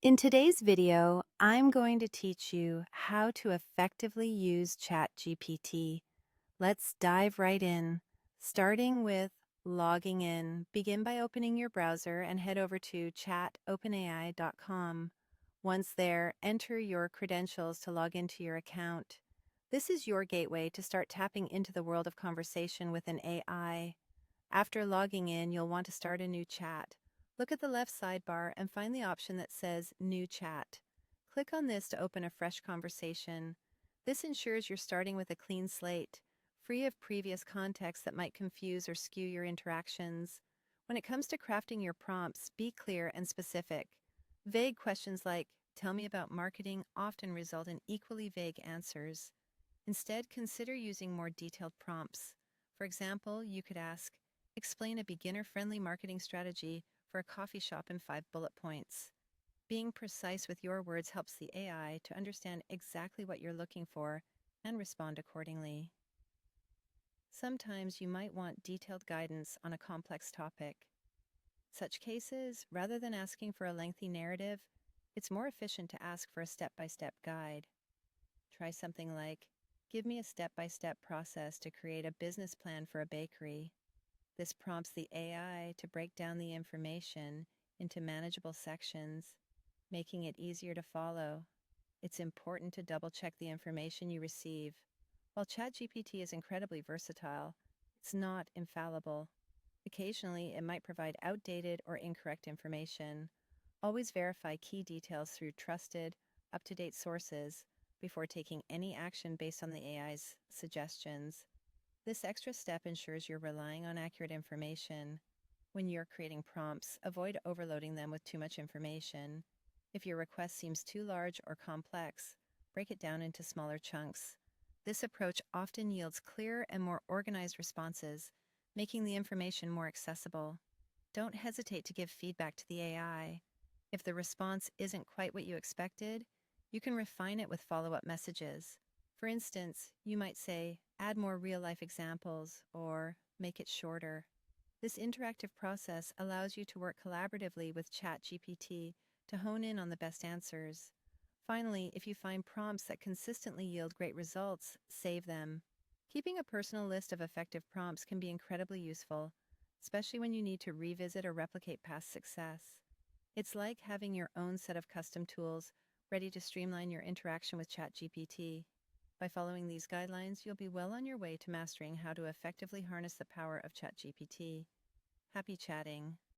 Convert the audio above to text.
In today's video, I'm going to teach you how to effectively use ChatGPT. Let's dive right in, starting with logging in. Begin by opening your browser and head over to chatopenai.com. Once there, enter your credentials to log into your account. This is your gateway to start tapping into the world of conversation with an AI. After logging in, you'll want to start a new chat. Look at the left sidebar and find the option that says New Chat. Click on this to open a fresh conversation. This ensures you're starting with a clean slate, free of previous context that might confuse or skew your interactions. When it comes to crafting your prompts, be clear and specific. Vague questions like, "Tell me about marketing," often result in equally vague answers. Instead, consider using more detailed prompts. For example, you could ask, "Explain a beginner-friendly marketing strategy for a coffee shop in 5 bullet points." Being precise with your words helps the AI to understand exactly what you're looking for and respond accordingly. Sometimes you might want detailed guidance on a complex topic. Such cases, rather than asking for a lengthy narrative, it's more efficient to ask for a step-by-step guide. Try something like, "Give me a step-by-step process to create a business plan for a bakery." This prompts the AI to break down the information into manageable sections, making it easier to follow. It's important to double-check the information you receive. While ChatGPT is incredibly versatile, it's not infallible. Occasionally, it might provide outdated or incorrect information. Always verify key details through trusted, up-to-date sources before taking any action based on the AI's suggestions. This extra step ensures you're relying on accurate information. When you're creating prompts, avoid overloading them with too much information. If your request seems too large or complex, break it down into smaller chunks. This approach often yields clearer and more organized responses, making the information more accessible. Don't hesitate to give feedback to the AI. If the response isn't quite what you expected, you can refine it with follow-up messages. For instance, you might say, "Add more real-life examples," or "Make it shorter." This interactive process allows you to work collaboratively with ChatGPT to hone in on the best answers. Finally, if you find prompts that consistently yield great results, save them. Keeping a personal list of effective prompts can be incredibly useful, especially when you need to revisit or replicate past success. It's like having your own set of custom tools ready to streamline your interaction with ChatGPT. By following these guidelines, you'll be well on your way to mastering how to effectively harness the power of ChatGPT. Happy chatting!